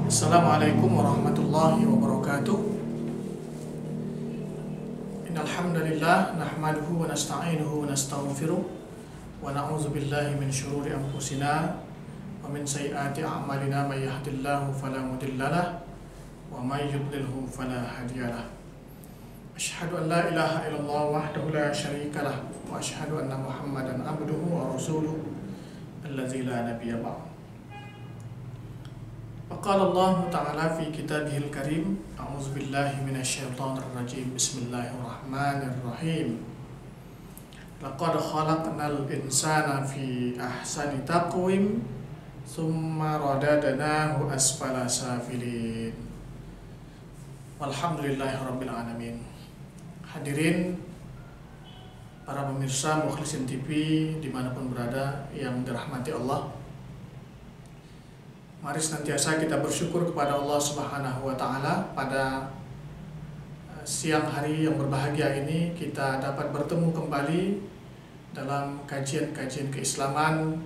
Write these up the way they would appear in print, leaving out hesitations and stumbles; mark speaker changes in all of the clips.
Speaker 1: Assalamualaikum warahmatullahi wabarakatuh. Innal hamdalillah nahmaduhu wa nasta'inuhu wa nastaghfiruh wa na'udzu billahi min shururi anfusina wa min sayyiati a'malina may yahdihillahu fala mudhillalah wa may yudlilhu fala hadiyalah. Asyhadu an la ilaha illallah wahdahu la syarikalah wa asyhadu anna Muhammadan abduhu wa rasuluh allazi la nabiyya ba'd. Qala Allah Ta'ala fi kitabihil karim, a'udzu billahi minasyaitonir rajim. Bismillahirrahmanirrahim. Laqad khalaqnal insana fi ahsani taqwim tsumma radadnahu asfala safilin. Walhamdulillahirabbil alamin. Hadirin para pemirsa Mukhlisin TV dimanapun berada yang dirahmati Allah, mari senantiasa kita bersyukur kepada Allah Subhanahu wa Ta'ala. Pada siang hari yang berbahagia ini kita dapat bertemu kembali dalam kajian-kajian keislaman.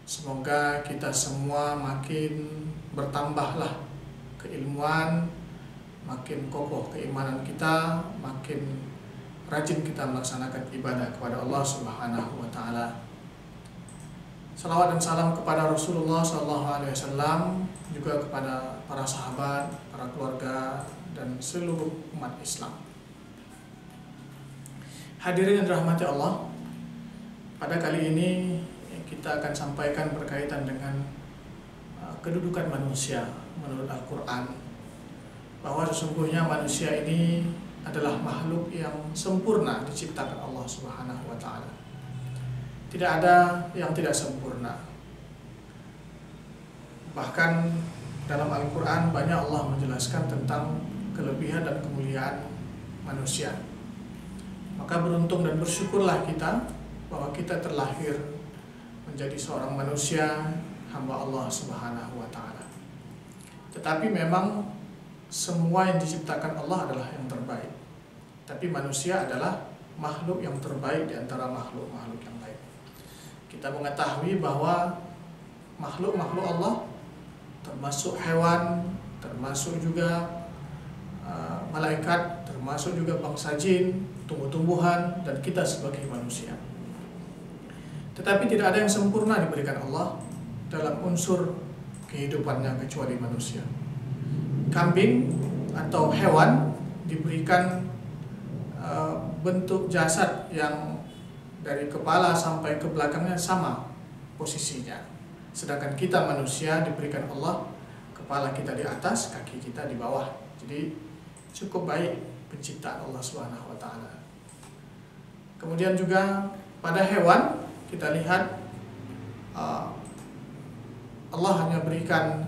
Speaker 1: Semoga kita semua makin bertambahlah keilmuan, makin kokoh keimanan kita, makin rajin kita melaksanakan ibadah kepada Allah Subhanahu wa Ta'ala. Salawat dan salam kepada Rasulullah SAW, juga kepada para sahabat, para keluarga, dan seluruh umat Islam. Hadirin yang dirahmati Allah, pada kali ini kita akan sampaikan berkaitan dengan kedudukan manusia menurut Al-Quran, bahwa sesungguhnya manusia ini adalah makhluk yang sempurna diciptakan Allah Subhanahu wa Ta'ala. Tidak ada yang tidak sempurna. Bahkan dalam Al-Quran banyak Allah menjelaskan tentang kelebihan dan kemuliaan manusia. Maka beruntung dan bersyukurlah kita bahwa kita terlahir menjadi seorang manusia, hamba Allah Subhanahu wa Ta'ala. Tetapi memang semua yang diciptakan Allah adalah yang terbaik. Tapi manusia adalah makhluk yang terbaik di antara makhluk-makhluk yang lain. Kita mengetahui bahwa makhluk-makhluk Allah, termasuk hewan, termasuk juga malaikat, termasuk juga bangsa jin, tumbuh-tumbuhan, dan kita sebagai manusia. Tetapi tidak ada yang sempurna diberikan Allah dalam unsur kehidupannya kecuali manusia. Kambing atau hewan diberikan bentuk jasad yang dari kepala sampai ke belakangnya sama posisinya. Sedangkan kita manusia diberikan Allah kepala kita di atas, kaki kita di bawah. Jadi cukup baik penciptaan Allah Subhanahu wa Ta'ala. Kemudian juga pada hewan kita lihat Allah hanya berikan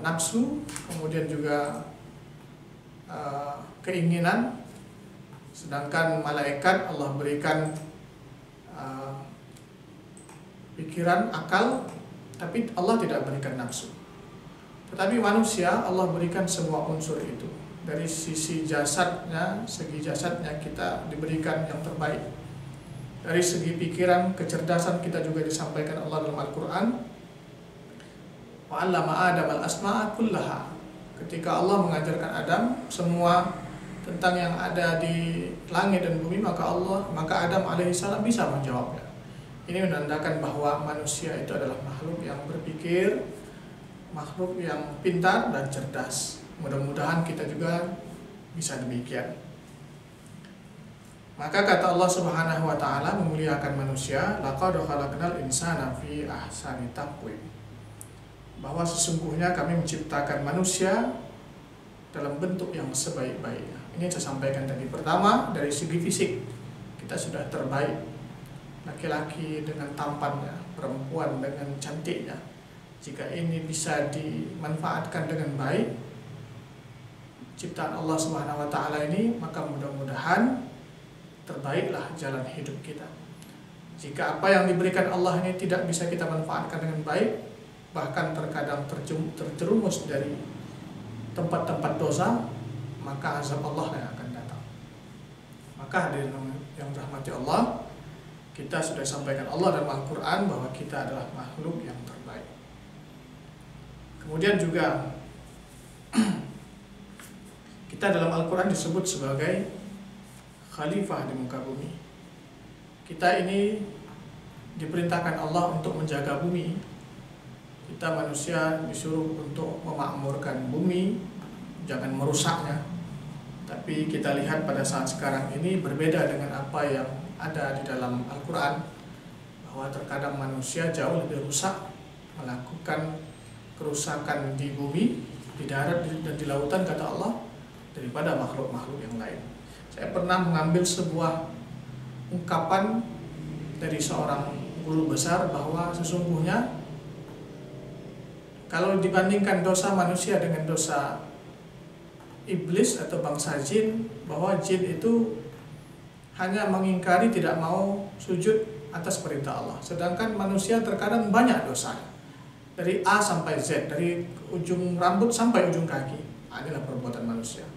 Speaker 1: nafsu, kemudian juga keinginan. Sedangkan malaikat Allah berikan pikiran, akal, tapi Allah tidak berikan nafsu. Tetapi manusia Allah berikan semua unsur itu. Dari sisi jasadnya, segi jasadnya kita diberikan yang terbaik. Dari segi pikiran, kecerdasan kita juga disampaikan Allah dalam Al-Quran. Wa 'allama Adam al-asma'a kullaha. Ketika Allah mengajarkan Adam semua tentang yang ada di langit dan bumi, maka Adam alaihissalam bisa menjawabnya. Ini menandakan bahwa manusia itu adalah makhluk yang berpikir, makhluk yang pintar dan cerdas. Mudah-mudahan kita juga bisa demikian. Maka kata Allah Subhanahu wa Ta'ala memuliakan manusia, laqad khalaqnal insana fi ahsani taqwim, bahwa sesungguhnya kami menciptakan manusia dalam bentuk yang sebaik-baiknya. Ini saya sampaikan tadi. Pertama, dari segi fisik kita sudah terbaik. Laki-laki dengan tampannya, perempuan dengan cantiknya. Jika ini bisa dimanfaatkan dengan baik, ciptaan Allah Subhanahu wa Ta'ala ini, maka mudah-mudahan terbaiklah jalan hidup kita. Jika apa yang diberikan Allah ini tidak bisa kita manfaatkan dengan baik, bahkan terkadang terjerumus dari tempat-tempat dosa, maka azab Allah yang akan datang. Maka hadirin yang dirahmati Allah, kita sudah sampaikan Allah dalam Al-Quran bahwa kita adalah makhluk yang terbaik. Kemudian juga kita dalam Al-Quran disebut sebagai khalifah di muka bumi. Kita ini diperintahkan Allah untuk menjaga bumi. Kita manusia disuruh untuk memakmurkan bumi, jangan merusaknya. Tapi kita lihat pada saat sekarang ini berbeda dengan apa yang ada di dalam Al-Quran, bahwa terkadang manusia jauh lebih rusak, melakukan kerusakan di bumi, di darat dan di lautan, kata Allah, daripada makhluk-makhluk yang lain. Saya pernah mengambil sebuah ungkapan dari seorang guru besar bahwa sesungguhnya kalau dibandingkan dosa manusia dengan dosa iblis atau bangsa jin, bahwa jin itu hanya mengingkari, tidak mau sujud atas perintah Allah. Sedangkan manusia terkadang banyak dosanya, dari A sampai Z, dari ujung rambut sampai ujung kaki. Inilah perbuatan manusia.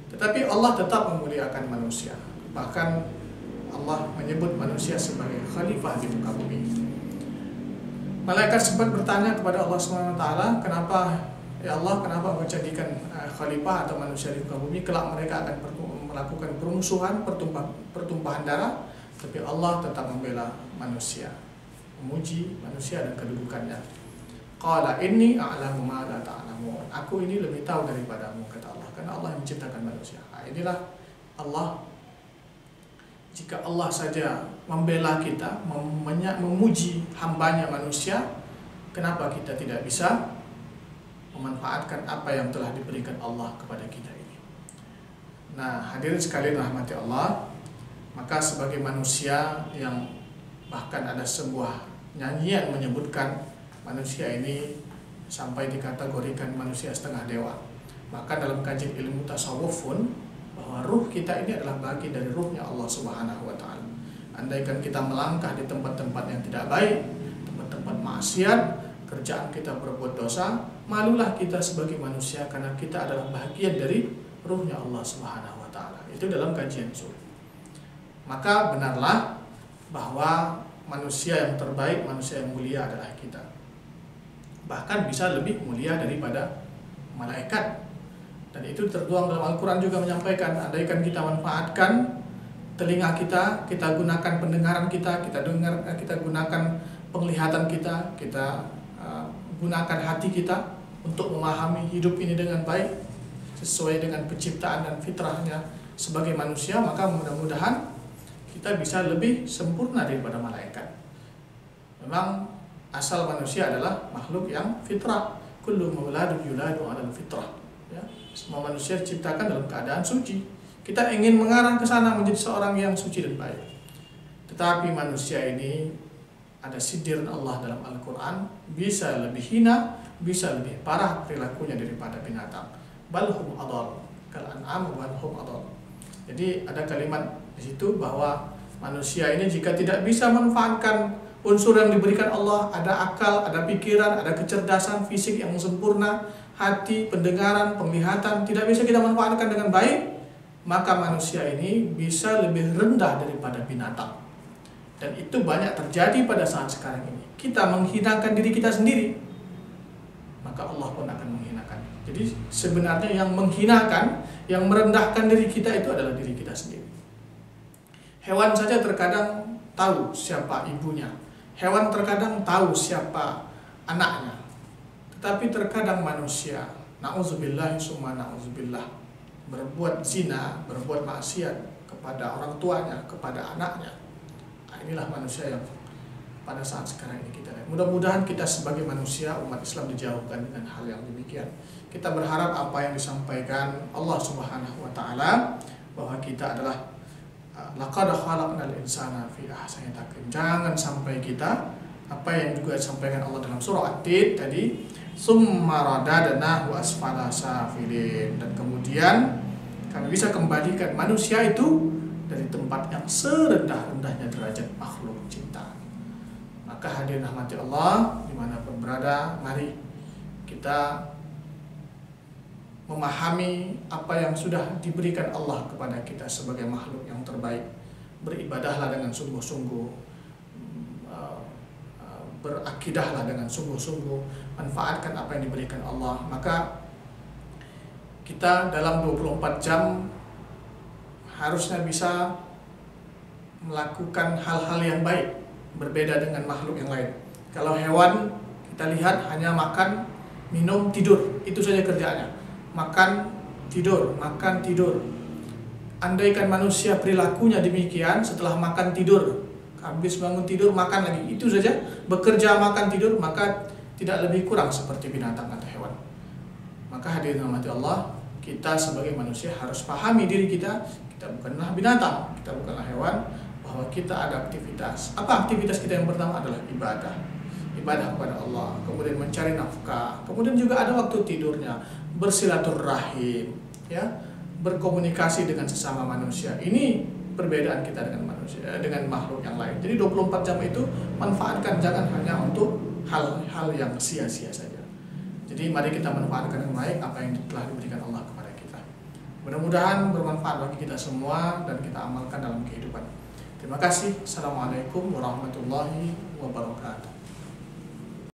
Speaker 1: Tetapi Allah tetap memuliakan manusia. Bahkan Allah menyebut manusia sebagai khalifah di muka bumi. Malaikat sempat bertanya kepada Allah SWT, kenapa ya Allah, kenapa Engkau jadikan khalifah atau manusia di muka bumi? Kelak mereka akan melakukan permusuhan, pertumpahan darah. Tapi Allah tetap membela manusia, memuji manusia dan kedudukannya. Qala inni a'lamu ma la ta'lamun. Aku ini lebih tahu daripadamu, kata Allah, karena Allah yang menciptakan manusia. Inilah Allah. Jika Allah saja membela kita, memuji hambanya manusia, kenapa kita tidak bisa memanfaatkan apa yang telah diberikan Allah kepada kita ini? Nah, hadirin sekalian rahmati Allah, maka sebagai manusia yang bahkan ada sebuah nyanyian menyebutkan manusia ini sampai dikategorikan manusia setengah dewa. Maka dalam kajian ilmu tasawuf pun, bahwa ruh kita ini adalah bagian dari ruhnya Allah Subhanahu wa Ta'ala. Andaikan kita melangkah di tempat-tempat yang tidak baik, tempat-tempat maksiat, kerjaan kita berbuat dosa, malulah kita sebagai manusia, karena kita adalah bagian dari ruhnya Allah Subhanahu wa Ta'ala. Itu dalam kajian usul. Maka benarlah bahwa manusia yang terbaik, manusia yang mulia adalah kita. Bahkan bisa lebih mulia daripada malaikat. Dan itu tertuang dalam Al-Quran juga menyampaikan, andaikan kita manfaatkan telinga kita, kita gunakan pendengaran kita, kita gunakan penglihatan kita, gunakan hati kita untuk memahami hidup ini dengan baik, sesuai dengan penciptaan dan fitrahnya sebagai manusia, maka mudah-mudahan kita bisa lebih sempurna daripada malaikat. Memang asal manusia adalah makhluk yang fitrah. Kullu mauladun yuladu 'alal fitrah. Ya, semua manusia diciptakan dalam keadaan suci. Kita ingin mengarah ke sana menjadi seorang yang suci dan baik. Tetapi manusia ini ada sindiran Allah dalam Al-Quran, bisa lebih hina, bisa lebih parah perilakunya daripada binatang. Balhum adall, kal an'am balhum adall. Jadi ada kalimat di situ bahwa manusia ini jika tidak bisa memanfaatkan unsur yang diberikan Allah, ada akal, ada pikiran, ada kecerdasan fisik yang sempurna, hati, pendengaran, penglihatan, tidak bisa kita manfaatkan dengan baik, maka manusia ini bisa lebih rendah daripada binatang. Dan itu banyak terjadi pada saat sekarang ini. Kita menghinakan diri kita sendiri, maka Allah pun akan menghinakan. Jadi sebenarnya yang menghinakan, yang merendahkan diri kita itu adalah diri kita sendiri. Hewan saja terkadang tahu siapa ibunya. Hewan terkadang tahu siapa anaknya. Tetapi terkadang manusia, na'udzubillah summa na'udzubillah, berbuat zina, berbuat maksiat kepada orang tuanya, kepada anaknya. Nah, inilah manusia yang pada saat sekarang ini kita lihat. Mudah-mudahan kita sebagai manusia, umat Islam dijauhkan dengan hal yang demikian. Kita berharap apa yang disampaikan Allah Subhanahu wa Ta'ala, bahwa kita adalah laqad khalaqnal insana fi ahsani taqwim. Jangan sampai kita apa yang juga disampaikan Allah dalam surah At-Tin tadi, summa radadnahu asfala safilin, dan kemudian kami bisa kembalikan manusia itu dari tempat yang serendah-rendahnya derajat makhluk ciptaan. Maka hadirin rahmati Allah dimanapun berada, mari kita memahami apa yang sudah diberikan Allah kepada kita sebagai makhluk yang terbaik. Beribadahlah dengan sungguh-sungguh, berakidahlah dengan sungguh-sungguh, manfaatkan apa yang diberikan Allah. Maka kita dalam 24 jam harusnya bisa melakukan hal-hal yang baik, berbeda dengan makhluk yang lain. Kalau hewan kita lihat hanya makan, minum, tidur, itu saja kerjaannya. Makan, tidur, makan, tidur. Andaikan manusia perilakunya demikian, setelah makan tidur, habis bangun tidur makan lagi, itu saja, bekerja, makan, tidur, maka tidak lebih kurang seperti binatang atau hewan. Maka hadirin rahmati Allah, kita sebagai manusia harus pahami diri kita bukanlah binatang, kita bukanlah hewan, bahwa kita ada aktivitas. Apa aktivitas kita? Yang pertama adalah ibadah kepada Allah, kemudian mencari nafkah, kemudian juga ada waktu tidurnya, bersilaturahim, ya, berkomunikasi dengan sesama manusia. Ini perbedaan kita dengan manusia, dengan makhluk yang lain. Jadi 24 jam itu manfaatkan, jangan hanya untuk hal-hal yang sia-sia saja. Jadi mari kita manfaatkan dengan baik apa yang telah diberikan Allah kepada kita. Mudah-mudahan bermanfaat bagi kita semua dan kita amalkan dalam kehidupan. Terima kasih. Assalamualaikum warahmatullahi wabarakatuh.